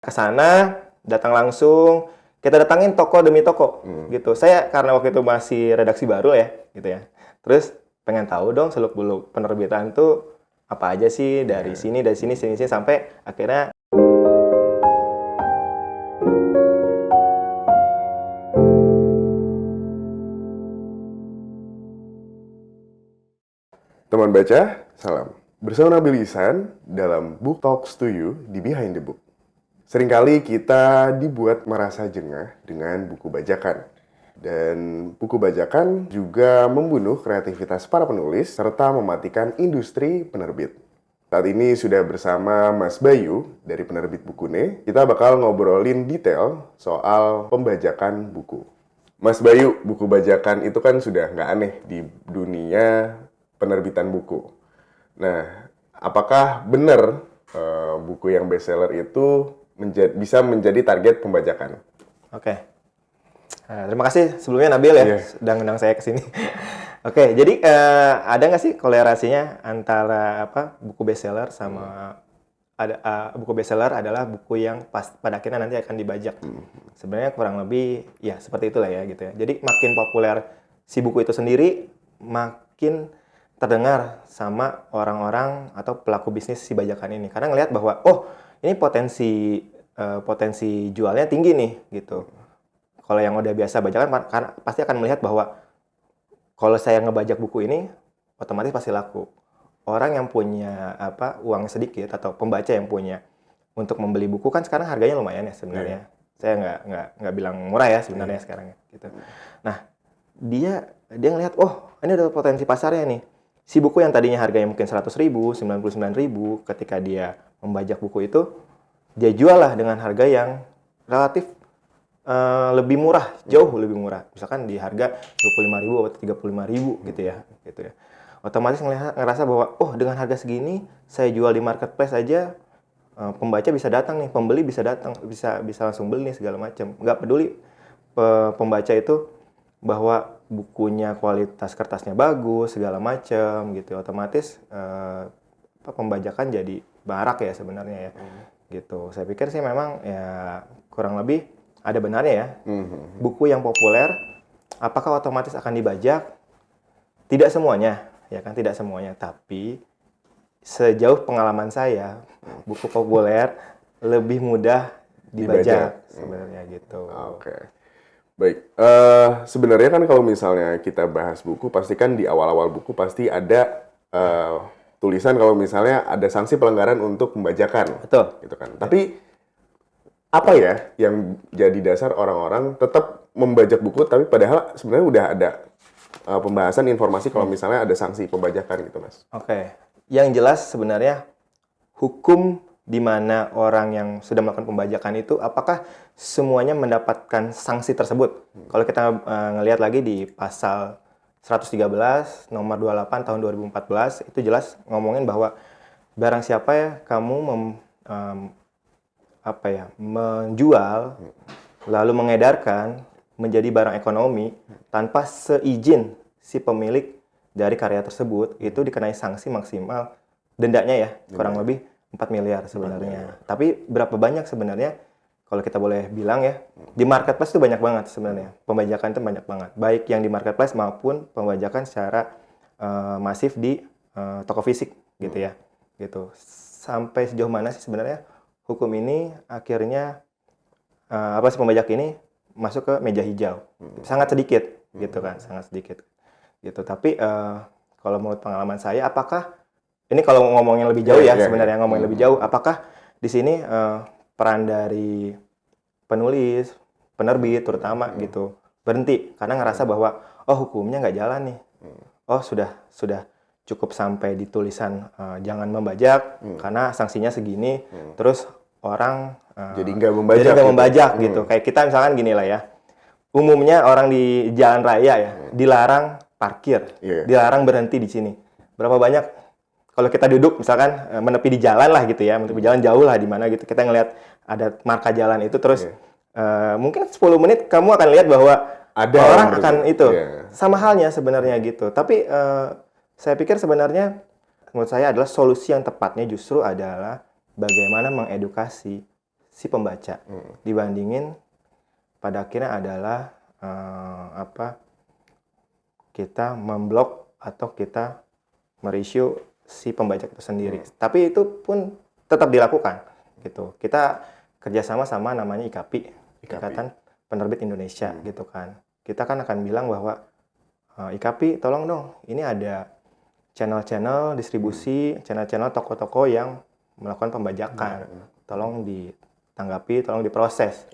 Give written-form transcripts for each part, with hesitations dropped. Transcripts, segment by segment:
ke sana, datang langsung, kita datangin toko demi toko gitu. Saya karena waktu itu masih redaksi baru ya, gitu ya. Terus pengen tahu dong seluk-beluk penerbitan tuh apa aja sih dari sini, sini sampai akhirnya Teman baca, salam. Bersama Nabil Ihsan dalam Book Talks to You di Behind the Book. Seringkali kita dibuat merasa jengah dengan buku bajakan. Dan buku bajakan juga membunuh kreativitas para penulis serta mematikan industri penerbit. Saat ini sudah bersama Mas Bayu dari penerbit Bukune. Kita bakal ngobrolin detail soal pembajakan buku. Mas Bayu, buku bajakan itu kan sudah nggak aneh di dunia penerbitan buku. Nah, apakah benar buku yang bestseller itu bisa menjadi target pembajakan? Oke. Nah, terima kasih sebelumnya Nabil ya, sudah ngundang saya ke sini. Oke, jadi ada nggak sih kolerasinya antara buku bestseller sama buku bestseller adalah buku yang pada akhirnya nanti akan dibajak. Sebenarnya kurang lebih ya seperti itulah ya gitu ya. Jadi makin populer si buku itu sendiri, makin terdengar sama orang-orang atau pelaku bisnis si bajakan ini. Karena ngelihat bahwa ini potensi jualnya tinggi nih gitu. Kalau yang udah biasa bajakan pasti akan melihat bahwa kalau saya ngebajak buku ini otomatis pasti laku. Orang yang punya uang sedikit atau pembaca yang punya untuk membeli buku kan sekarang harganya lumayan ya sebenarnya. Saya nggak bilang murah ya sebenarnya sekarang ya gitu. Nah, dia ngelihat ini ada potensi pasarnya nih. Si buku yang tadinya harganya mungkin 100.000, 99.000, ketika dia membajak buku itu, dia jual lah dengan harga yang relatif lebih murah, jauh lebih murah. Misalkan di harga 25.000 atau 35.000 gitu ya. Otomatis ngerasa bahwa dengan harga segini saya jual di marketplace aja, pembaca bisa datang nih, pembeli bisa datang, bisa langsung beli nih segala macam. Nggak peduli pembaca itu bahwa bukunya kualitas kertasnya bagus segala macam gitu, otomatis pembajakan jadi marak ya sebenarnya ya. Gitu. Saya pikir sih memang ya kurang lebih ada benarnya ya. Buku yang populer apakah otomatis akan dibajak? Tidak semuanya, ya kan, tidak semuanya, tapi sejauh pengalaman saya, buku populer lebih mudah dibajak sebenarnya gitu. Oke. Baik, sebenarnya kan kalau misalnya kita bahas buku, pasti kan di awal-awal buku pasti ada tulisan kalau misalnya ada sanksi pelanggaran untuk pembajakan. Betul. Gitu kan. Tapi apa ya yang jadi dasar orang-orang tetap membajak buku, tapi padahal sebenarnya udah ada pembahasan informasi kalau misalnya ada sanksi pembajakan gitu, Mas? Oke. Yang jelas sebenarnya hukum di mana orang yang sudah melakukan pembajakan itu apakah semuanya mendapatkan sanksi tersebut. Kalau kita ngelihat lagi di pasal 113 nomor 28 tahun 2014 itu jelas ngomongin bahwa barang siapa ya kamu menjual lalu mengedarkan menjadi barang ekonomi tanpa seizin si pemilik dari karya tersebut, itu dikenai sanksi maksimal dendanya ya kurang lebih 4 miliar sebenarnya. Tapi berapa banyak sebenarnya kalau kita boleh bilang ya, di marketplace itu banyak banget sebenarnya. Pembajakan itu banyak banget, baik yang di marketplace maupun pembajakan secara masif di toko fisik gitu ya. Gitu. Sampai sejauh mana sih sebenarnya hukum ini akhirnya pembajak ini masuk ke meja hijau. Sangat sedikit gitu kan, sangat sedikit. Gitu. Tapi kalau menurut pengalaman saya, apakah ini kalau ngomongin lebih jauh sebenarnya ngomongin lebih jauh, apakah di sini peran dari penulis, penerbit terutama gitu berhenti karena ngerasa bahwa hukumnya nggak jalan nih, sudah cukup sampai di tulisan jangan membajak karena sanksinya segini, terus orang jadi nggak membajak, gitu. Kayak kita misalkan gini lah ya, umumnya orang di jalan raya ya dilarang parkir, dilarang berhenti di sini. Berapa banyak kalau kita duduk misalkan menepi di jalan lah gitu ya, menepi jalan jauh lah di mana gitu, kita ngelihat ada marka jalan itu terus mungkin 10 menit kamu akan lihat bahwa ada orang akan itu. Sama halnya sebenarnya gitu. Tapi saya pikir sebenarnya menurut saya adalah solusi yang tepatnya justru adalah bagaimana mengedukasi si pembaca dibandingin pada akhirnya adalah kita memblok atau kita mereview si pembaca itu sendiri. Tapi itu pun tetap dilakukan gitu. Kita kerjasama sama namanya IKAPI, Ikatan Penerbit Indonesia gitu kan. Kita kan akan bilang bahwa IKAPI tolong dong, ini ada channel-channel distribusi, channel-channel toko-toko yang melakukan pembajakan. Tolong ditanggapi, tolong diproses.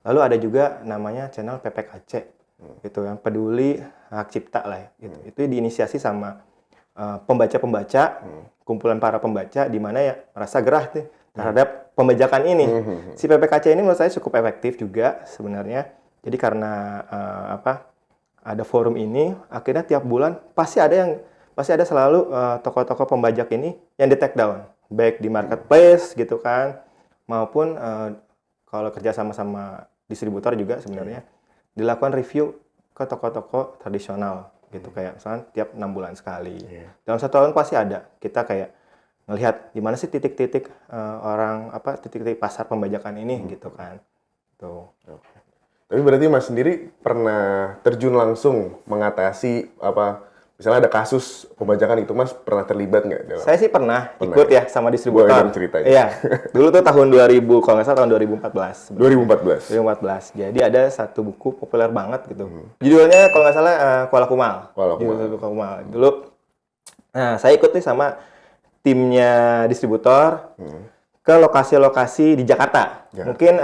Lalu ada juga namanya channel PPKC, gitu yang peduli hak cipta lah ya. Gitu. Itu diinisiasi sama pembaca-pembaca, kumpulan para pembaca di mana ya merasa gerah nih terhadap pembajakan ini. Si PPKC ini menurut saya cukup efektif juga sebenarnya. Jadi karena ada forum ini, akhirnya tiap bulan pasti ada selalu toko-toko pembajak ini yang di take down, baik di marketplace gitu kan, maupun kalau kerja sama distributor juga sebenarnya dilakukan review ke toko-toko tradisional gitu, kayak misalnya tiap 6 bulan sekali. Dalam 1 tahun pasti ada. Kita kayak ngelihat di mana sih titik-titik titik-titik pasar pembajakan ini gitu kan. Tuh. Tapi berarti Mas sendiri pernah terjun langsung mengatasi misalnya ada kasus pembajakan itu, Mas pernah terlibat nggak dalam? Saya sih pernah ikut ya sama distributor. Boleh dong ceritanya. Iya. Dulu tuh tahun 2000, kalau nggak salah tahun 2014. 2014. Jadi ada satu buku populer banget gitu. Judulnya kalau nggak salah Kuala Kumal. Dulu, nah saya ikut nih sama timnya distributor ke lokasi-lokasi di Jakarta. Mungkin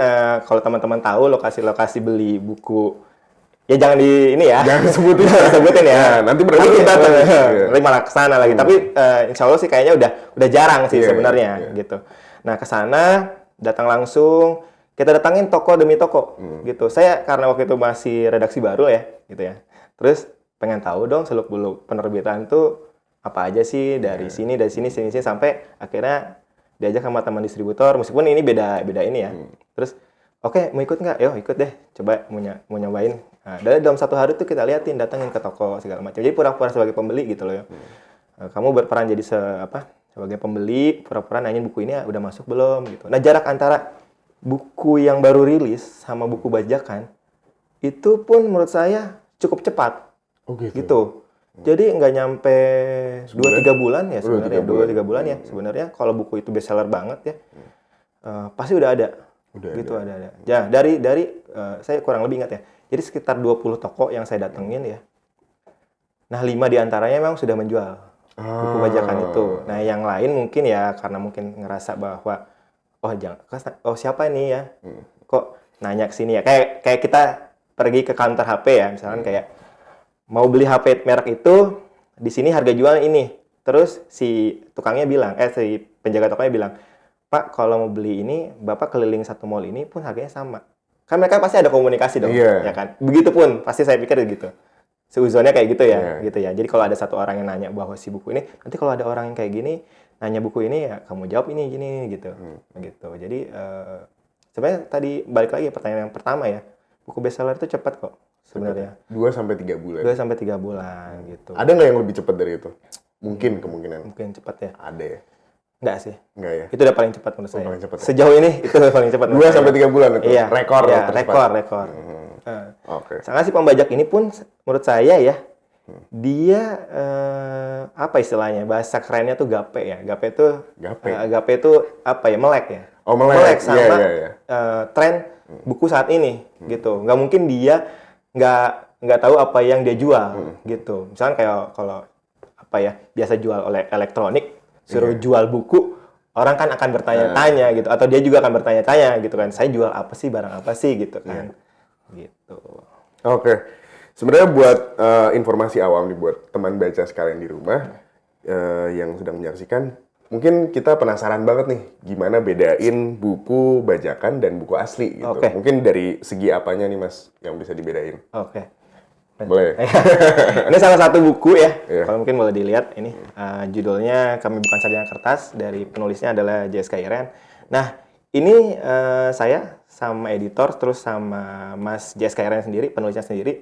kalau teman-teman tahu lokasi-lokasi beli buku, ya jangan Jangan sebutin. sebutin ya. Nanti berarti datang. Nanti malah kesana lagi. Tapi insya Allah sih kayaknya udah jarang sih sebenarnya gitu. Nah kesana datang langsung, kita datangin toko demi toko gitu. Saya karena waktu itu masih redaksi baru ya gitu ya. Terus pengen tahu dong seluk-beluk penerbitan tuh apa aja sih dari sini sampai akhirnya diajak sama teman distributor. Meskipun ini beda ini ya. Terus oke, mau ikut nggak? Yo, ikut deh. Coba mau nyobain. Nah, dalam 1 hari tuh kita liatin, datangin ke toko segala macam. Jadi pura-pura sebagai pembeli gitu loh ya. Kamu berperan jadi sebagai pembeli, pura-pura nanyain buku ini udah masuk belum gitu. Nah, jarak antara buku yang baru rilis sama buku bajakan itu pun menurut saya cukup cepat. Oh gitu. Jadi nggak nyampe 2-3 bulan ya sebenarnya. 2-3 bulan ya sebenarnya. Kalau buku itu bestseller banget ya, pasti udah ada. Ada. Ya, dari saya kurang lebih ingat ya. Jadi sekitar 20 toko yang saya datengin ya. Nah, 5 diantaranya memang sudah menjual buku bajakan itu. Nah, yang lain mungkin ya karena mungkin ngerasa bahwa siapa ini ya? Kok nanya ke sini ya? Kayak kita pergi ke counter HP ya, misalkan kayak mau beli HP merek itu, di sini harga jual ini. Terus si tukangnya bilang, si penjaga tokonya bilang, Pak, kalau mau beli ini, Bapak keliling satu mall ini pun harganya sama. Kan mereka pasti ada komunikasi dong, ya kan? Begitupun, pasti saya pikir gitu. Seuzonnya kayak gitu ya, gitu ya. Jadi kalau ada satu orang yang nanya bahwa si buku ini, nanti kalau ada orang yang kayak gini, nanya buku ini, ya kamu jawab ini, gini, gitu. Gitu. Jadi, sebenarnya tadi balik lagi pertanyaan yang pertama ya, buku bestseller itu cepat kok sebenarnya. 2-3 bulan. 2-3 bulan, gitu. Ada nggak yang lebih cepat dari itu? Mungkin kemungkinan. Mungkin cepat ya. Ada ya? Enggak sih. Enggak ya? Itu udah paling cepat menurut saya. Paling cepat, ya? Sejauh ini itu udah paling cepat. 2-3 bulan itu? Iya. Rekor? Iya, rekor. Oke. Soalnya si pembajak ini pun menurut saya ya, dia apa istilahnya? Bahasa kerennya tuh gape ya. Gape itu apa ya? Melek ya. Oh, melek sama tren buku saat ini gitu. Nggak mungkin dia nggak tahu apa yang dia jual gitu. Misalnya kayak kalau biasa jual oleh elektronik, suruh jual buku, orang kan akan bertanya-tanya gitu, atau dia juga akan bertanya-tanya gitu kan, saya jual apa sih, barang apa sih gitu kan. Gitu. Oke. Sebenarnya buat informasi awam nih buat teman baca sekalian di rumah yang sedang menyaksikan, mungkin kita penasaran banget nih gimana bedain buku bajakan dan buku asli gitu. Mungkin dari segi apanya nih Mas yang bisa dibedain? Boleh. Ini salah satu buku ya. Kalau mungkin boleh dilihat ini judulnya Kami Bukan Sarjana Kertas, dari penulisnya adalah JSK Iren. Nah, ini saya sama editor terus sama Mas JSK Iren sendiri, penulisnya sendiri.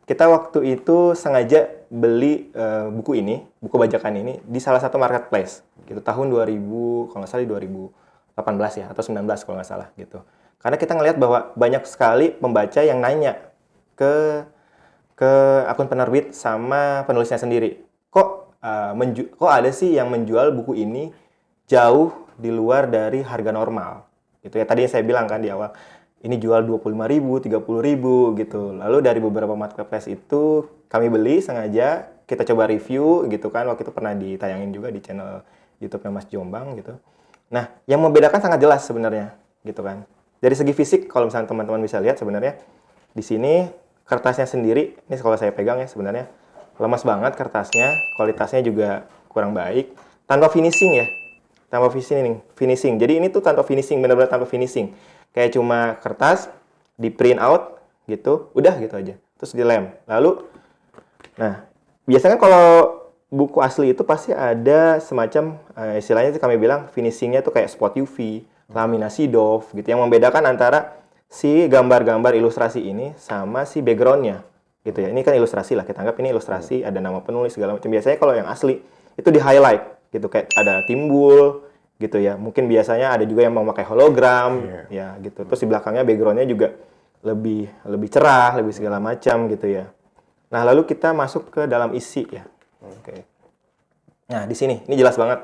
Kita waktu itu sengaja beli buku bajakan ini di salah satu marketplace. Gitu tahun 2000, kalau nggak salah 2017 18 ya, atau 19 kalau nggak salah gitu. Karena kita ngelihat bahwa banyak sekali pembaca yang nanya ke akun penerbit sama penulisnya sendiri. Kok ada sih yang menjual buku ini jauh di luar dari harga normal? Gitu ya. Tadi yang saya bilang kan di awal, ini jual 25.000, 30.000 gitu. Lalu dari beberapa marketplace itu kami beli sengaja, kita coba review gitu kan. Waktu itu pernah ditayangin juga di channel YouTube-nya Mas Jombang gitu. Nah, yang membedakan sangat jelas sebenarnya gitu kan. Dari segi fisik, kalau misalnya teman-teman bisa lihat sebenarnya di sini kertasnya sendiri, ini kalau saya pegang ya sebenarnya lemas banget kertasnya, kualitasnya juga kurang baik, tanpa finishing ya, tanpa finishing. Jadi ini tuh tanpa finishing, benar-benar tanpa finishing. Kayak cuma kertas di print out gitu, udah gitu aja, terus dilem. Lalu, nah biasanya kalau buku asli itu pasti ada semacam istilahnya itu kami bilang finishingnya tuh kayak spot UV, laminasi doff gitu, yang membedakan antara si gambar-gambar ilustrasi ini sama si backgroundnya gitu ya. Ini kan ilustrasi lah, kita anggap ini ilustrasi, ada nama penulis segala macam. Biasanya kalau yang asli itu di highlight gitu, kayak ada timbul gitu ya. Mungkin biasanya ada juga yang memakai hologram ya gitu. Terus di belakangnya backgroundnya juga lebih cerah, lebih segala macam gitu ya. Nah, lalu kita masuk ke dalam isi ya. Oke. Nah, di sini ini jelas banget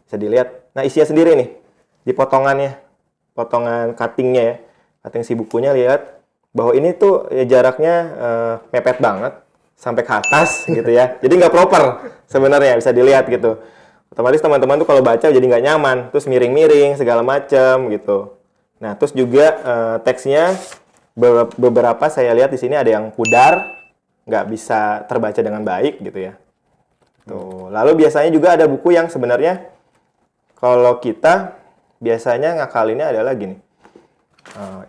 bisa dilihat. Nah, isinya sendiri nih di potongannya, potongan cuttingnya ya. Cutting si bukunya, lihat bahwa ini tuh ya, jaraknya mepet banget sampai ke atas gitu ya. Jadi nggak proper sebenarnya, bisa dilihat gitu. Otomatis teman-teman tuh kalau baca jadi nggak nyaman, terus miring-miring segala macam gitu. Nah, terus juga teksnya beberapa saya lihat di sini ada yang pudar, nggak bisa terbaca dengan baik gitu ya. Tuh. Lalu biasanya juga ada buku yang sebenarnya kalau kita biasanya ngakalinnya adalah gini.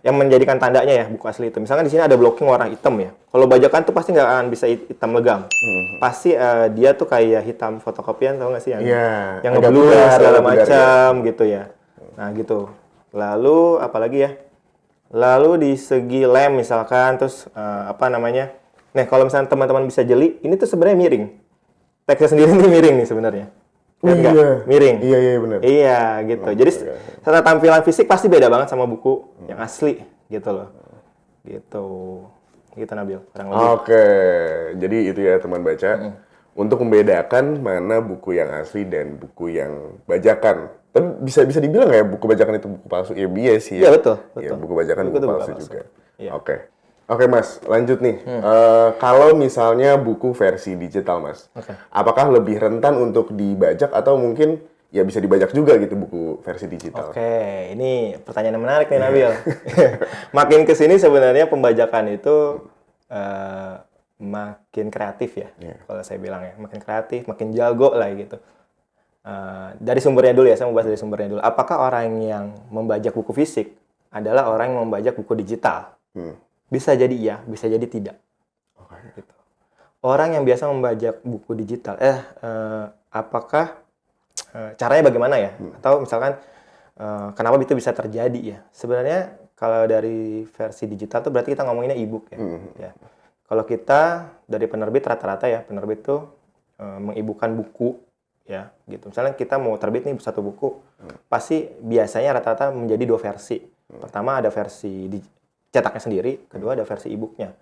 Yang menjadikan tandanya ya buku asli itu. Misalkan di sini ada blocking warna hitam ya. Kalau bajakan tuh pasti nggak akan bisa hitam legam. Pasti dia tuh kayak hitam fotokopian, tau nggak sih yang ngeblur segala macam gitu ya. Nah gitu. Lalu apalagi ya? Lalu di segi lem misalkan, terus apa namanya? Nah kalau misalnya teman-teman bisa jeli, ini tuh sebenarnya miring. Teksnya sendiri ini miring nih sebenarnya. Iya. Miring. Iya benar. Iya gitu. Jadi secara tampilan fisik pasti beda banget sama buku yang asli gitu loh. Gitu. Gitu Nabil. Oke. Jadi itu ya teman baca. Untuk membedakan mana buku yang asli dan buku yang bajakan. Tapi bisa dibilang ya buku bajakan itu buku palsu. Ya iya sih. Iya betul. Ya, buku bajakan buku palsu juga. Iya. Oke Mas, lanjut nih. Kalau misalnya buku versi digital Mas, apakah lebih rentan untuk dibajak atau mungkin ya bisa dibajak juga gitu buku versi digital? Oke, ini pertanyaan yang menarik nih Nabil. Makin kesini sebenarnya pembajakan itu makin kreatif ya, kalau saya bilang ya. Makin kreatif, makin jago lah gitu. Dari sumbernya dulu ya, saya mau bahas dari sumbernya dulu. Apakah orang yang membajak buku fisik adalah orang yang membajak buku digital? Bisa jadi iya, bisa jadi tidak. Gitu. Orang yang biasa membajak buku digital, apakah caranya bagaimana ya? Atau misalkan kenapa itu bisa terjadi ya? Sebenarnya kalau dari versi digital tuh berarti kita ngomonginnya e-book ya. Ya. Kalau kita dari penerbit rata-rata ya, penerbit tuh mengibukan buku ya, gitu. Misalnya kita mau terbit nih satu buku, pasti biasanya rata-rata menjadi 2 versi. Pertama ada versi cetaknya sendiri, kedua ada versi e-booknya.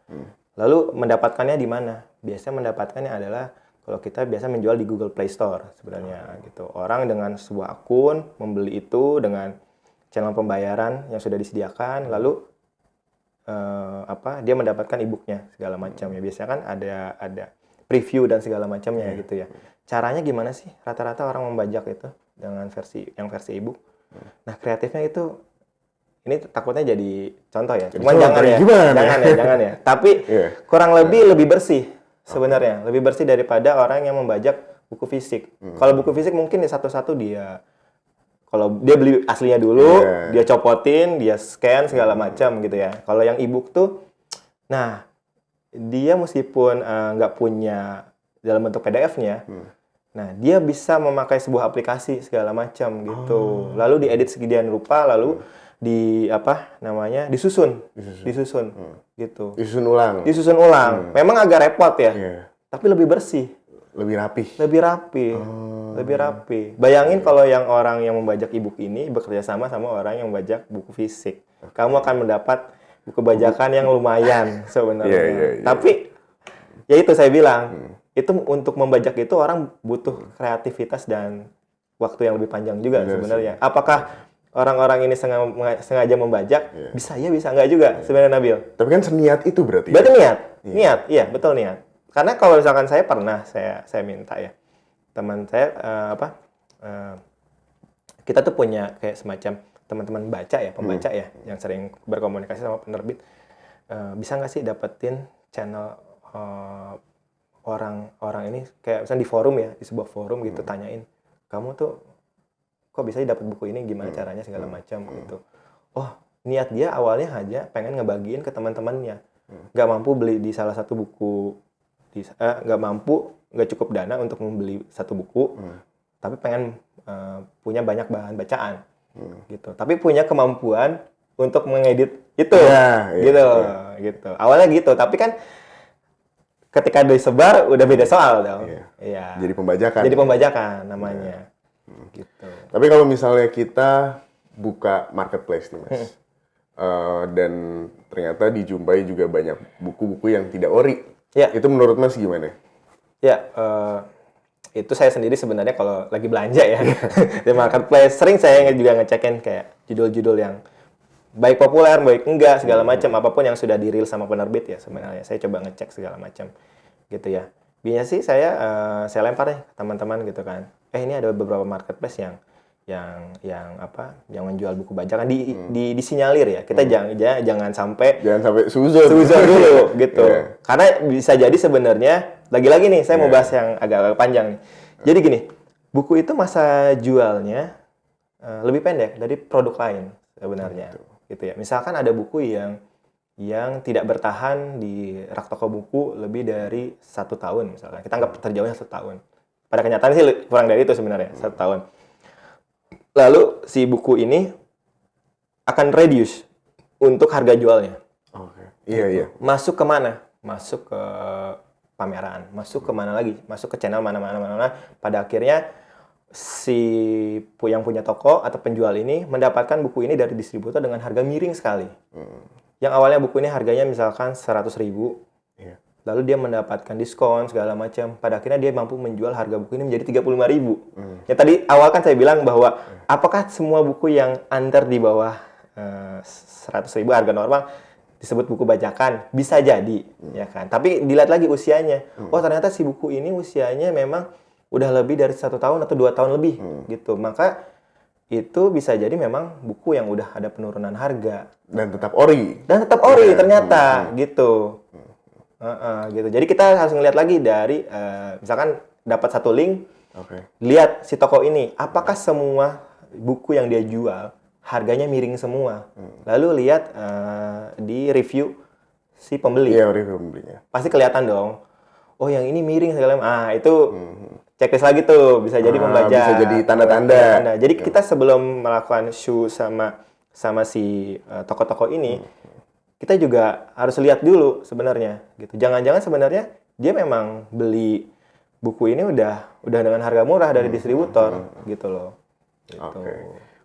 Lalu mendapatkannya di mana? Biasanya mendapatkannya adalah kalau kita biasa menjual di Google Play Store sebenarnya gitu. Orang dengan sebuah akun membeli itu dengan channel pembayaran yang sudah disediakan, lalu dia mendapatkan e-booknya segala macam ya. Biasanya kan ada preview dan segala macamnya gitu ya. Caranya gimana sih rata-rata orang membajak itu dengan versi e-book? Nah, kreatifnya itu ini takutnya jadi contoh ya. Cuman jangan ya. Tapi kurang lebih bersih sebenarnya. Lebih bersih daripada orang yang membajak buku fisik. Kalau buku fisik mungkin satu-satu kalau dia beli aslinya dulu, dia copotin, dia scan segala macam gitu ya. Kalau yang e-book tuh, nah dia meskipun nggak punya dalam bentuk PDF-nya, nah dia bisa memakai sebuah aplikasi segala macam gitu. Lalu diedit sekian rupa, lalu disusun gitu. Disusun ulang. Memang agak repot ya. Tapi lebih bersih. Lebih rapi. lebih rapi. Bayangin kalau yang orang yang membajak e-book ini bekerja sama sama orang yang membajak buku fisik. Kamu akan mendapat buku bajakan yang lumayan sebenarnya. Iya. Tapi ya itu saya bilang, itu untuk membajak itu orang butuh kreativitas dan waktu yang lebih panjang juga sebenarnya. Apakah orang-orang ini sengaja membajak? Bisa ya, bisa enggak juga sebenarnya Nabil. Tapi kan seniat itu berarti. Berarti niat, iya betul niat. Karena kalau misalkan saya pernah, saya minta ya, teman saya kita tuh punya kayak semacam teman-teman baca ya, pembaca ya, yang sering berkomunikasi sama penerbit. Bisa nggak sih dapetin channel orang-orang ini kayak misalnya di forum ya, di sebuah forum gitu, tanyain, kamu tuh kok bisa dapat buku ini, gimana caranya segala macam gitu. Oh, niat dia awalnya aja pengen ngebagiin ke teman-temannya. Nggak mampu beli di salah satu buku, nggak cukup dana untuk membeli satu buku, tapi pengen punya banyak bahan bacaan gitu. Tapi punya kemampuan untuk mengedit itu, gitu. Awalnya gitu, tapi kan ketika disebar udah beda soal dong. Iya. Jadi pembajakan. Jadi pembajakan namanya. Gitu. Tapi kalau misalnya kita buka marketplace nih Mas, dan ternyata dijumpai juga banyak buku-buku yang tidak ori, itu menurut Mas gimana? Ya, itu saya sendiri sebenarnya kalau lagi belanja ya di marketplace, sering saya juga ngecekin kayak judul-judul yang baik populer, baik enggak, segala macam, apapun yang sudah di-release sama penerbit ya sebenarnya. Saya coba ngecek segala macam gitu ya. Biasanya sih saya lempar deh ke teman-teman gitu kan. Ini ada beberapa marketplace yang menjual buku bajakan, disinyalir ya. Kita jangan sampai suzon dulu gitu. Karena bisa jadi sebenarnya lagi-lagi nih saya mau bahas yang agak panjang nih. Jadi gini, buku itu masa jualnya lebih pendek dari produk lain sebenarnya. Gitu ya. Misalkan ada buku yang tidak bertahan di rak toko buku lebih dari 1 tahun misalkan. Kita anggap terjauhnya 1 tahun. Pada kenyataan sih kurang dari itu sebenarnya, 1 tahun. Lalu si buku ini akan reduce untuk harga jualnya. Iya. Masuk ke mana? Masuk ke pameran. Masuk ke mana lagi? Masuk ke channel mana. Pada akhirnya si yang punya toko atau penjual ini mendapatkan buku ini dari distributor dengan harga miring sekali. Yang awalnya buku ini harganya misalkan 100.000, lalu dia mendapatkan diskon segala macam. Pada akhirnya dia mampu menjual harga buku ini menjadi 35.000. Ya tadi awal kan saya bilang bahwa apakah semua buku yang under di bawah 100.000 harga normal disebut buku bajakan? Bisa jadi, ya kan. Tapi dilihat lagi usianya. Oh ternyata si buku ini usianya memang udah lebih dari 1 tahun atau 2 tahun lebih gitu. Maka itu bisa jadi memang buku yang udah ada penurunan harga dan tetap ori ternyata gitu. Gitu. Jadi kita harus ngelihat lagi dari misalkan dapat satu link, lihat si toko ini apakah semua buku yang dia jual harganya miring semua. Lalu lihat di review si pembeli. Review pembelinya. Pasti kelihatan dong. Oh yang ini miring segala macam. Itu checklist lagi tuh, bisa jadi membaca. Bisa jadi tanda-tanda. Jadi kita sebelum melakukan shoe sama si toko-toko ini, kita juga harus lihat dulu sebenarnya gitu. Jangan-jangan sebenarnya dia memang beli buku ini udah dengan harga murah dari distributor gitu loh. Gitu.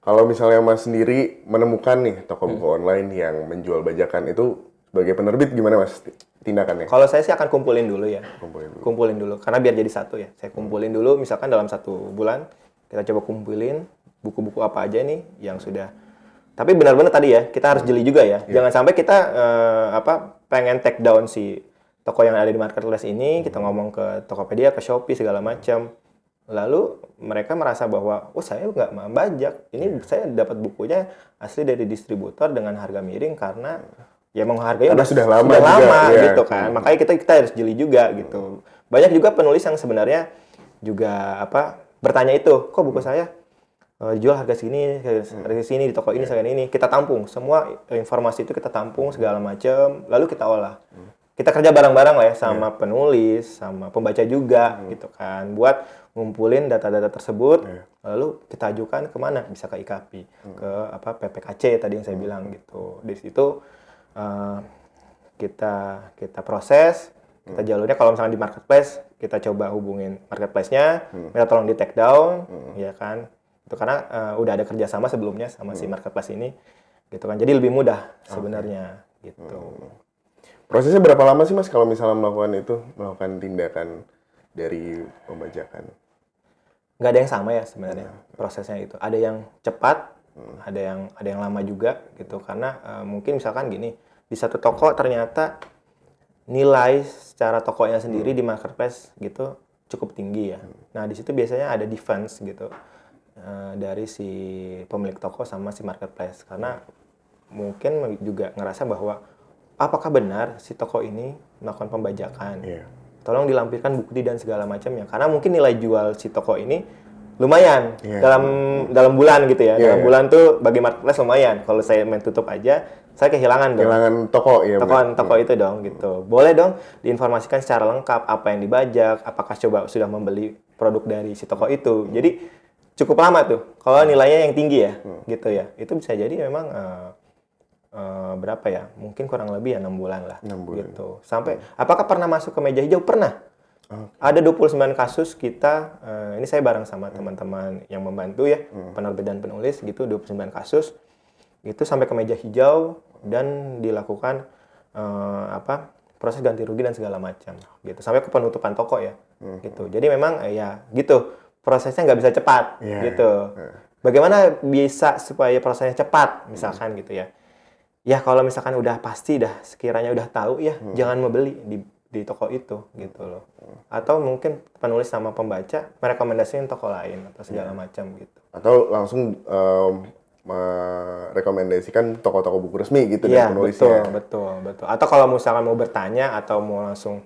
Kalau misalnya Mas sendiri menemukan nih toko buku online yang menjual bajakan, itu sebagai penerbit gimana Mas tindakannya? Kalau saya sih akan kumpulin dulu ya. Kumpulin dulu. Karena biar jadi satu ya. Saya kumpulin dulu misalkan dalam 1 bulan kita coba kumpulin buku-buku apa aja nih yang sudah. Tapi benar-benar tadi ya, kita harus jeli juga ya. Jangan sampai kita pengen take down si toko yang ada di marketplace ini, kita ngomong ke Tokopedia, ke Shopee segala macam. Lalu mereka merasa bahwa saya nggak membajak. Ini saya dapat bukunya asli dari distributor dengan harga miring karena ya harganya sudah lama gitu kan. Makanya kita harus jeli juga gitu. Banyak juga penulis yang sebenarnya juga bertanya itu, kok buku saya jual harga segini di toko ini segini ini. Kita tampung semua informasi itu, kita tampung segala macam, lalu kita olah. Kita kerja bareng-bareng lah ya sama penulis, sama pembaca juga gitu kan, buat ngumpulin data-data tersebut, lalu kita ajukan kemana? Bisa ke IKAPI, ke PPKC tadi yang saya bilang gitu. Di situ kita proses, Kita jalurnya kalau misalnya di marketplace, kita coba hubungin marketplace-nya, minta tolong di take down, ya kan? Itu karena udah ada kerjasama sebelumnya sama si marketplace ini, gitu kan. Jadi lebih mudah sebenarnya, gitu. Prosesnya berapa lama sih Mas kalau misalnya melakukan tindakan dari pembajakan? Nggak ada yang sama ya sebenarnya prosesnya itu. Ada yang cepat, ada yang lama juga gitu. Karena mungkin misalkan gini, di satu toko ternyata nilai secara tokonya sendiri di marketplace gitu cukup tinggi ya. Nah di situ biasanya ada defense gitu dari si pemilik toko sama si marketplace. Karena mungkin juga ngerasa bahwa apakah benar si toko ini melakukan pembajakan? Tolong dilampirkan bukti dan segala macamnya. Karena mungkin nilai jual si toko ini lumayan dalam bulan gitu ya. Dalam bulan tuh bagi marketplace lumayan. Kalau saya main tutup aja, saya kehilangan dong. Kehilangan toko ya. Toko itu dong gitu. Boleh dong diinformasikan secara lengkap apa yang dibajak, apakah coba sudah membeli produk dari si toko itu. Jadi cukup lama tuh. Kalau nilainya yang tinggi ya, gitu ya. Itu bisa jadi memang berapa ya? Mungkin kurang lebih ya 6 bulan lah. 6 bulan. Gitu. Sampai apakah pernah masuk ke meja hijau? Pernah. Ada 29 kasus kita, ini saya bareng sama teman-teman yang membantu ya, penerbit dan penulis gitu, 29 kasus. Itu sampai ke meja hijau dan dilakukan proses ganti rugi dan segala macam gitu. Sampai ke penutupan toko ya. Gitu. Jadi memang ya gitu. Prosesnya nggak bisa cepat gitu. Bagaimana bisa supaya prosesnya cepat misalkan gitu ya. Ya kalau misalkan udah pasti sekiranya udah tahu ya jangan membeli di toko itu gitu loh. Atau mungkin penulis sama pembaca merekomendasikan toko lain atau segala macam gitu. Atau langsung merekomendasikan toko-toko buku resmi gitu dari penulisnya. Betul. Atau kalau misalkan mau bertanya atau mau langsung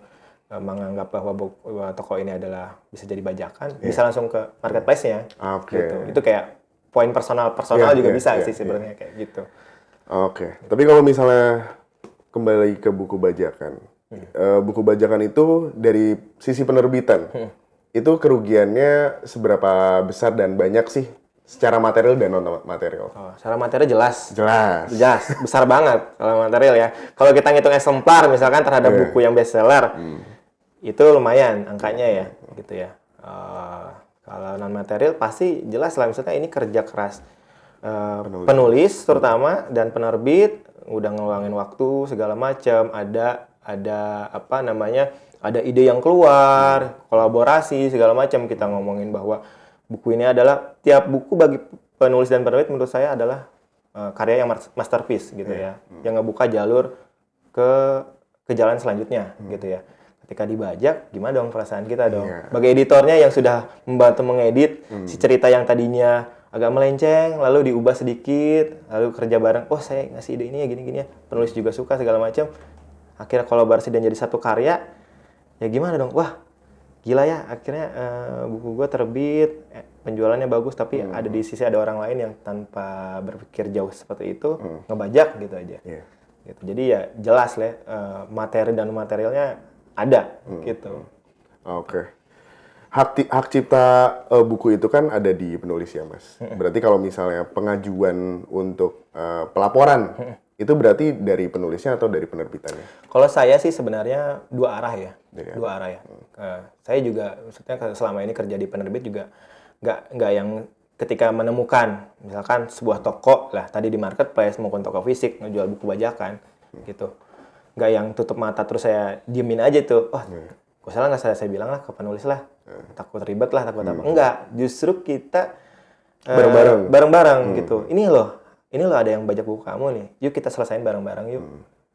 menganggap bahwa toko ini adalah bisa jadi bajakan, bisa langsung ke marketplace-nya. Gitu. Itu kayak poin personal juga bisa sih sebenarnya kayak gitu. Tapi kalau misalnya kembali ke buku bajakan, buku bajakan itu dari sisi penerbitan, itu kerugiannya seberapa besar dan banyak sih secara material dan non material? Secara material jelas, Jelas, besar banget kalau material ya. Kalau kita ngitung eksemplar misalkan terhadap buku yang bestseller, itu lumayan angkanya ya, gitu ya. Kalau non material pasti jelas lah, misalnya ini kerja keras penulis terutama dan penerbit udah ngeluangin waktu segala macam, ada ada ide yang keluar, kolaborasi segala macam. Kita ngomongin bahwa buku ini adalah tiap buku bagi penulis dan penerbit menurut saya adalah karya yang masterpiece gitu ya, yang ngebuka jalur ke jalan selanjutnya gitu ya. Ketika dibajak, gimana dong perasaan kita dong? Bagi editornya yang sudah membantu mengedit si cerita yang tadinya agak melenceng, lalu diubah sedikit, lalu kerja bareng, oh saya ngasih ide ini ya gini-gini ya, penulis juga suka segala macam, akhirnya kolaborasi dan jadi satu karya, ya gimana dong? Wah, gila ya, akhirnya buku gue terbit, penjualannya bagus, tapi ada di sisi ada orang lain yang tanpa berpikir jauh seperti itu, ngebajak gitu aja. Gitu. Jadi ya jelas lah, materi dan materialnya ada gitu. Hak cipta buku itu kan ada di penulis ya, Mas. Berarti kalau misalnya pengajuan untuk pelaporan, itu berarti dari penulisnya atau dari penerbitannya? Kalau saya sih sebenarnya dua arah ya. Dua arah ya. Saya juga, maksudnya selama ini kerja di penerbit juga nggak yang ketika menemukan, misalkan sebuah toko lah, tadi di marketplace maupun toko fisik, ngejual buku bajakan, gitu. Nggak yang tutup mata terus saya diemin aja tuh. Oh, kok salah nggak saya bilang lah ke penulis lah. Takut ribet lah, takut apa. Enggak, justru kita bareng-bareng gitu. Ini loh ada yang bajak buku kamu nih. Yuk kita selesain bareng-bareng yuk.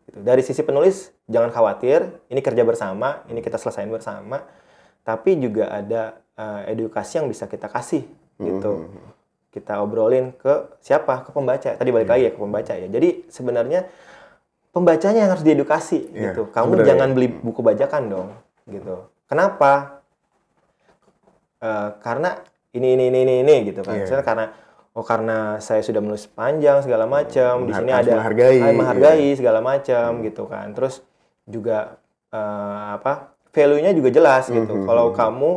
Gitu. Dari sisi penulis, jangan khawatir. Ini kerja bersama, ini kita selesain bersama. Tapi juga ada edukasi yang bisa kita kasih gitu. Kita obrolin ke siapa? Ke pembaca. Tadi balik lagi ya ke pembaca ya. Jadi sebenarnya pembacanya yang harus diedukasi gitu. Kamu jangan beli buku bajakan dong gitu. Kenapa? Karena ini gitu kan. Misalnya karena saya sudah menulis panjang segala macam, di sini ada menghargai segala macam gitu kan. Terus juga value-nya juga jelas gitu. Kalau kamu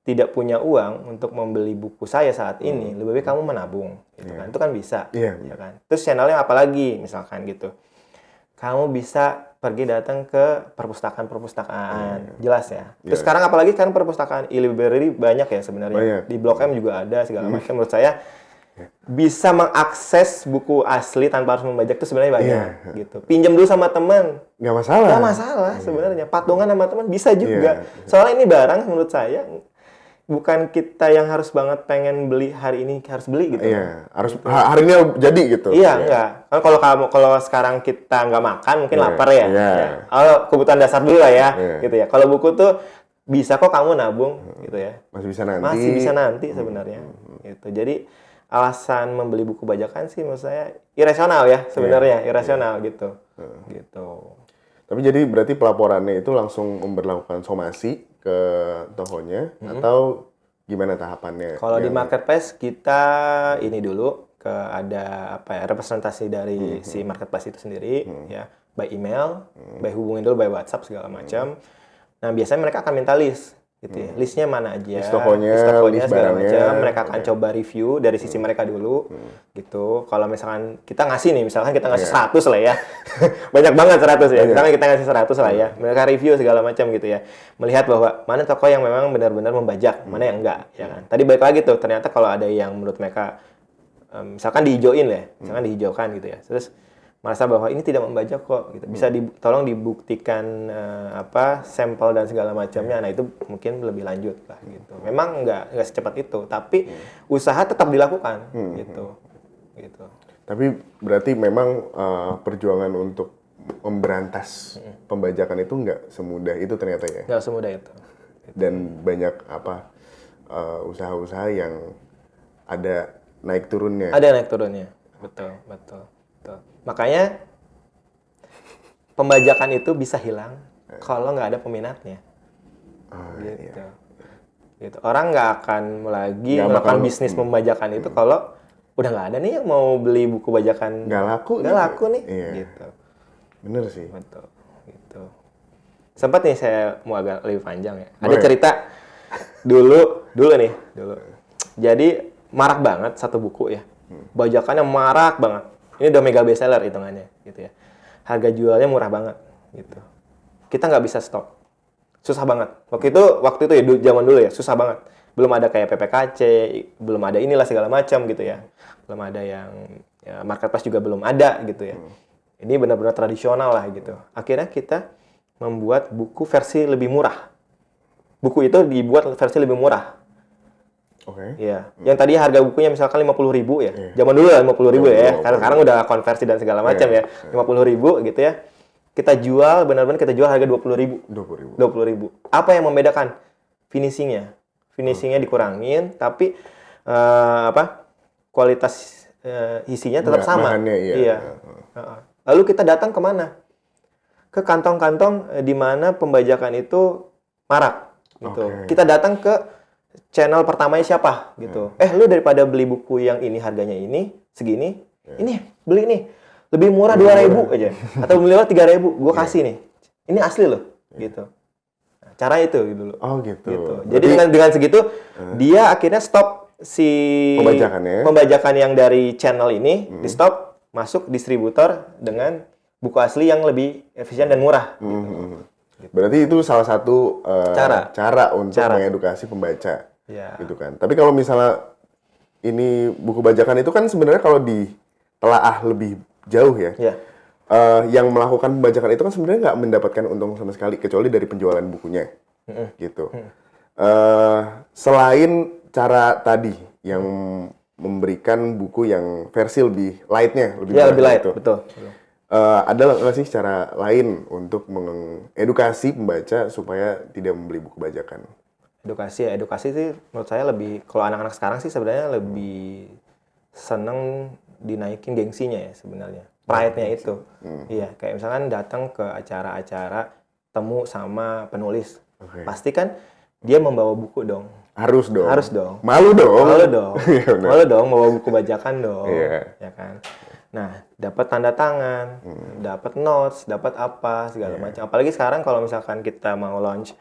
tidak punya uang untuk membeli buku saya saat ini, lebih baik kamu menabung gitu kan. Itu kan bisa ya kan. Terus channelnya apa lagi misalkan gitu. Kamu bisa pergi datang ke perpustakaan-perpustakaan, jelas ya. Terus sekarang apalagi kan perpustakaan e-library banyak ya sebenarnya. Banyak. Di Blok M juga ada segala macam. Menurut saya bisa mengakses buku asli tanpa harus membajak itu sebenarnya banyak gitu. Pinjam dulu sama teman, Nggak masalah. nggak masalah sebenarnya. Patungan sama teman bisa juga. Soalnya ini barang menurut saya bukan kita yang harus banget pengen beli hari ini harus beli gitu. Iya, harus hari ini jadi gitu. Iya, enggak. Kan kalau sekarang kita nggak makan mungkin lapar ya. Ya. Oh, kebutuhan dasar dulu lah ya, gitu ya. Kalau buku tuh bisa kok kamu nabung, gitu ya. Masih bisa nanti. Masih bisa nanti sebenarnya. Gitu. Jadi alasan membeli buku bajakan sih menurut saya irasional ya sebenarnya, irasional gitu. Gitu. Tapi jadi berarti pelaporannya itu langsung memberlakukan somasi ke tokonya atau gimana tahapannya? Kalau di marketplace kita ini dulu ke ada apa ya representasi dari si marketplace itu sendiri ya by email, by hubungin dulu by WhatsApp segala macam. Nah biasanya mereka akan minta list gitu ya, listnya mana aja, list tokonya segala barangnya, macam. Mereka akan coba review dari sisi mereka dulu gitu. Kalau misalkan kita ngasih nih, misalkan kita ngasih 100 lah ya, banyak banget 100 ya. Misalkan kita ngasih 100 lah ya, mereka review segala macam gitu ya, melihat bahwa mana toko yang memang benar-benar membajak, mana yang enggak, ya kan. Tadi balik lagi tuh, ternyata kalau ada yang menurut mereka misalkan dihijauin ya, misalkan dihijaukan gitu ya, terus merasa bahwa ini tidak membajak kok, gitu. Bisa tolong dibuktikan sampel dan segala macamnya. Nah itu mungkin lebih lanjut lah gitu. Memang nggak secepat itu, tapi usaha tetap dilakukan gitu. Tapi berarti memang perjuangan untuk memberantas pembajakan itu nggak semudah itu ternyata ya. Nggak semudah itu. Dan banyak usaha-usaha yang ada naik turunnya. Ada naik turunnya, betul. Makanya pembajakan itu bisa hilang kalau nggak ada peminatnya. Gitu. Orang nggak akan lagi melakukan bisnis pembajakan itu kalau udah nggak ada nih yang mau beli buku bajakan. Nggak laku nih. Iya. Gitu. Bener sih. Betul. Gitu. Sempat nih saya mau agak lebih panjang ya. Ada cerita dulu. Jadi marak banget satu buku ya. Bajakannya marak banget. Ini udah mega bestseller hitungannya, gitu ya. Harga jualnya murah banget, gitu. Kita nggak bisa stok, susah banget. Waktu itu ya zaman dulu ya, susah banget. Belum ada kayak PPKC, belum ada inilah segala macam gitu ya. Belum ada yang marketplace juga belum ada gitu ya. Ini benar-benar tradisional lah gitu. Akhirnya kita membuat buku versi lebih murah. Buku itu dibuat versi lebih murah. Oke. Iya. Yang tadi harga bukunya misalkan 50.000 ya. Zaman dulu lah 50.000 ya. Karena sekarang udah konversi dan segala macam ya. 50.000 gitu ya. Kita jual benar-benar harga 20.000. 20.000. Apa yang membedakan? Finishingnya. Finishingnya dikurangin, tapi kualitas isinya tetap sama. Bahannya, iya. Lalu kita datang kemana? Ke kantong-kantong di mana pembajakan itu marak. Gitu. Kita datang ke channel pertamanya siapa gitu. Lu daripada beli buku yang ini harganya ini segini, ini beli nih lebih murah 2.000 aja atau beli 3.000, gua kasih nih. Ini asli loh gitu. Nah, cara itu gitu loh. Oh gitu. Jadi dengan segitu dia akhirnya stop si pembajakan yang dari channel ini di stop, masuk distributor dengan buku asli yang lebih efisien dan murah gitu. Berarti itu salah satu cara untuk mengedukasi pembaca, gitu kan. Tapi kalau misalnya ini buku bajakan itu kan sebenarnya kalau ditelaah lebih jauh ya, yang melakukan pembajakan itu kan sebenarnya nggak mendapatkan untung sama sekali kecuali dari penjualan bukunya, gitu. Selain cara tadi yang memberikan buku yang versi lebih light-nya, lebih light, gitu. Betul. Ada nggak sih cara lain untuk mengedukasi pembaca supaya tidak membeli buku bajakan? Edukasi sih menurut saya lebih, kalau anak-anak sekarang sih sebenarnya lebih seneng dinaikin gengsinya ya sebenarnya. Pride-nya itu. Iya, kayak misalkan datang ke acara-acara temu sama penulis. Pasti kan dia membawa buku dong. Harus dong. Malu dong bawa buku bajakan dong. Ya kan. Nah, dapat tanda tangan, dapat notes, dapat apa segala macam. Apalagi sekarang kalau misalkan kita mau launch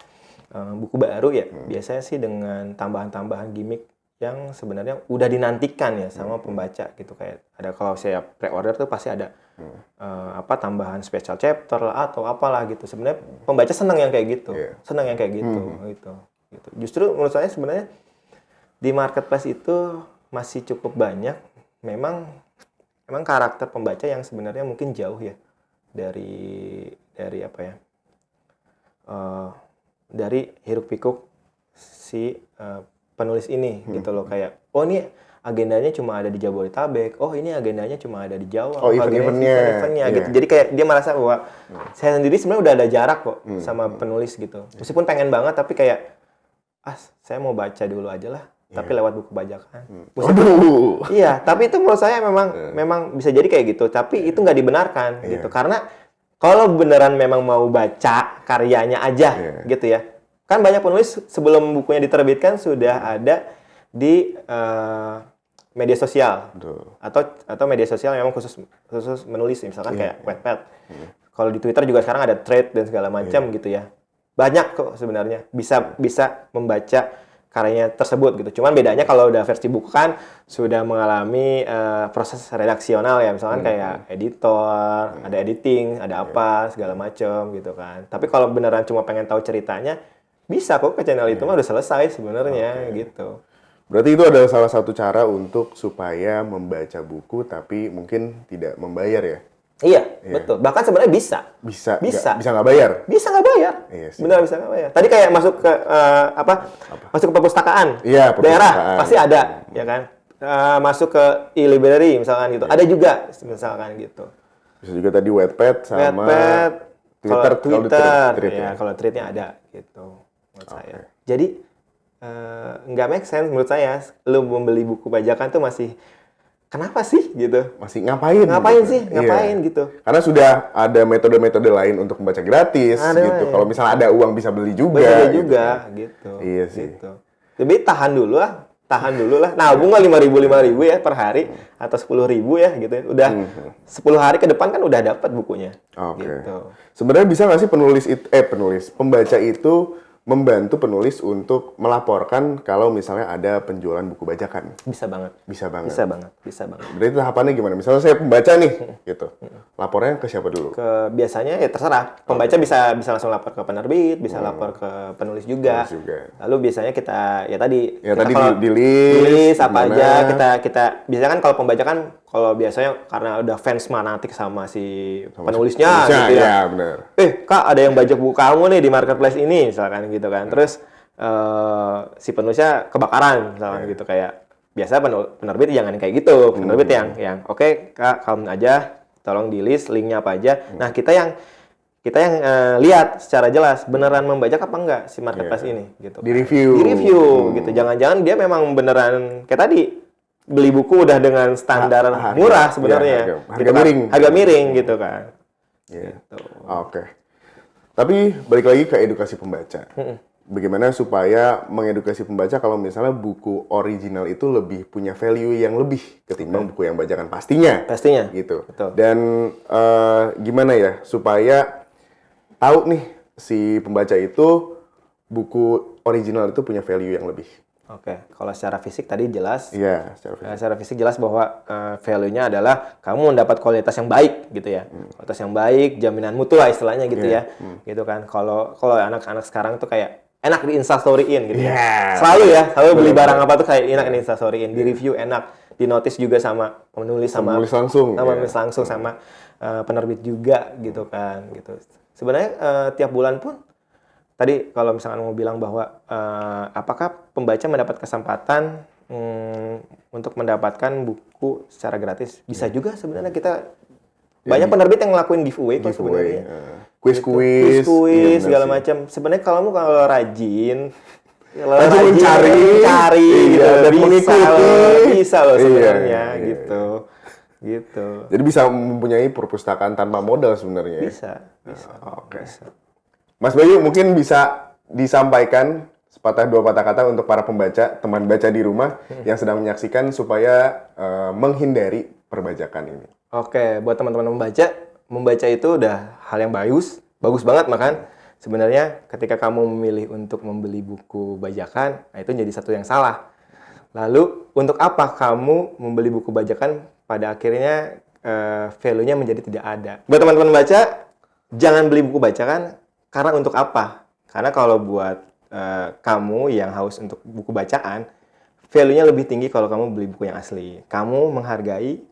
buku baru ya, biasanya sih dengan tambahan-tambahan gimmick yang sebenarnya udah dinantikan ya sama pembaca gitu. Kayak ada, kalau saya pre-order tuh pasti ada tambahan special chapter lah atau apalah gitu. Sebenarnya pembaca senang yang kayak gitu, senang yang kayak gitu, gitu. Justru menurut saya sebenarnya di marketplace itu masih cukup banyak. Memang karakter pembaca yang sebenarnya mungkin jauh ya dari apa ya, dari hiruk pikuk si penulis ini gitu loh. Kayak ini agendanya cuma ada di Jabodetabek, ini agendanya cuma ada di Jawa, event-eventnya gitu. Jadi kayak dia merasa bahwa saya sendiri sebenarnya udah ada jarak kok sama penulis gitu. Meskipun pengen banget tapi kayak saya mau baca dulu aja lah, tapi lewat buku bajakan. Iya, tapi itu menurut saya memang bisa jadi kayak gitu, tapi itu nggak dibenarkan gitu. Karena kalau beneran memang mau baca karyanya aja gitu ya. Kan banyak penulis sebelum bukunya diterbitkan sudah ada di media sosial. Atau media sosial memang khusus menulis, misalkan kayak Wattpad. Kalau di Twitter juga sekarang ada thread dan segala macam gitu ya. Banyak kok sebenarnya bisa membaca karyanya tersebut gitu. Cuman bedanya kalau udah versi buku kan sudah mengalami proses redaksional ya, misalkan kayak editor, ada editing, ada apa segala macam gitu kan. Tapi kalau beneran cuma pengen tahu ceritanya, bisa kok ke channel itu mah udah selesai sebenarnya gitu. Berarti itu adalah salah satu cara untuk supaya membaca buku tapi mungkin tidak membayar ya? Iya, betul. Bahkan sebenarnya bisa. Bisa nggak bayar? Bisa nggak bayar. Iya sih. Benar bisa nggak bayar. Tadi kayak masuk ke masuk ke perpustakaan. Iya, daerah pasti ada, ya kan? Masuk ke e-library misalkan gitu. Ada juga misalkan gitu. Bisa juga tadi Wattpad sama Twitter. Ya, kalau tweetnya ada gitu menurut saya. Jadi nggak make sense menurut saya. Lu membeli buku bajakan tuh masih kenapa sih gitu? Masih ngapain gitu. Sih? Ngapain gitu? Karena sudah ada metode-metode lain untuk membaca gratis gitu. Kalau misalnya ada uang bisa beli juga. Gitu. Iya sih. Gitu. Tapi tahan dulu lah. Nabung lah 5.000 ya per hari atau 10.000 ya gitu. Udah 10 hari ke depan kan udah dapat bukunya. Oke. Gitu. Sebenarnya bisa nggak sih pembaca itu membantu penulis untuk melaporkan kalau misalnya ada penjualan buku bajakan? Bisa banget. Bisa banget. Berarti tahapannya gimana? Misalnya saya pembaca nih, gitu. Lapornya ke siapa dulu? Biasanya ya terserah. Pembaca bisa langsung lapor ke penerbit, bisa lapor ke penulis juga. Lalu biasanya kita di list apa aja kita biasanya kan kalau pembaca kan kalau biasanya karena udah fans fanatik sama si penulisnya gitu ya. Iya, benar. Kak, ada yang bajak buku kamu nih di marketplace ini, misalkan gitu kan. Terus si penulisnya kebakaran, misalkan gitu kayak. Biasa penerbit jangan kayak gitu. Penerbit yang oke, Kak, kamu aja tolong di list linknya apa aja. Nah, kita yang lihat secara jelas beneran membajak apa enggak si marketplace ini gitu. Di review gitu. Jangan-jangan dia memang beneran kayak tadi beli buku udah dengan standar murah sebenarnya. Harga miring gitu kan. Gitu. Oke. Tapi balik lagi ke edukasi pembaca. Bagaimana supaya mengedukasi pembaca kalau misalnya buku original itu lebih punya value yang lebih ketimbang buku yang bajakan pastinya gitu. Betul. Dan gimana ya supaya tahu nih si pembaca itu buku original itu punya value yang lebih. Oke, kalau secara fisik tadi jelas. Iya, secara fisik jelas bahwa value-nya adalah kamu mendapat kualitas yang baik gitu ya. Kualitas yang baik, jaminan mutu lah istilahnya gitu ya. Gitu kan. Kalau anak-anak sekarang tuh kayak enak di Instastory-in gitu ya. Selalu beli barang apa tuh kayak enak di Instastory-in, di review enak, di notice juga sama penulis sama langsung sama penerbit juga gitu kan gitu. Sebenarnya tiap bulan pun tadi kalau misalkan mau bilang bahwa apakah pembaca mendapat kesempatan untuk mendapatkan buku secara gratis? Bisa juga sebenarnya kita banyak penerbit yang ngelakuin giveaway kok sebenarnya. Kuis segala macam. Sebenarnya kalau rajin mencari gitu, dan mengikuti bisa loh sebenarnya gitu. Jadi bisa mempunyai perpustakaan tanpa modal sebenarnya. Bisa. Oke. Mas Bayu mungkin bisa disampaikan sepatah dua patah kata untuk para pembaca, teman baca di rumah yang sedang menyaksikan supaya menghindari perbajakan ini. Oke, buat teman-teman membaca itu udah hal yang bagus banget makan. Sebenarnya ketika kamu memilih untuk membeli buku bajakan, nah itu jadi satu yang salah. Lalu untuk apa kamu membeli buku bajakan pada akhirnya value-nya menjadi tidak ada. Buat teman-teman baca, jangan beli buku bacaan karena untuk apa? Karena kalau buat kamu yang haus untuk buku bacaan, value-nya lebih tinggi kalau kamu beli buku yang asli. Kamu menghargai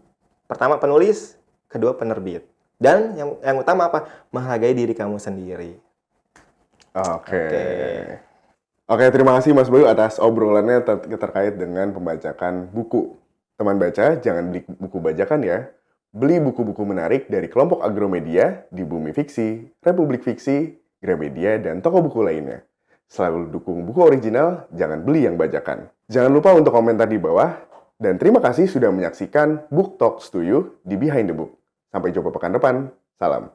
pertama penulis, kedua penerbit. Dan yang utama apa? Menghargai diri kamu sendiri. Oke. Oke, terima kasih Mas Bayu atas obrolannya terkait dengan pembajakan buku. Teman baca, jangan beli buku bajakan ya. Beli buku-buku menarik dari kelompok Agromedia di Bumi Fiksi, Republik Fiksi, Gramedia, dan toko buku lainnya. Selalu dukung buku original, jangan beli yang bajakan. Jangan lupa untuk komentar di bawah, dan terima kasih sudah menyaksikan Book Talks to You di Behind the Book. Sampai jumpa pekan depan. Salam.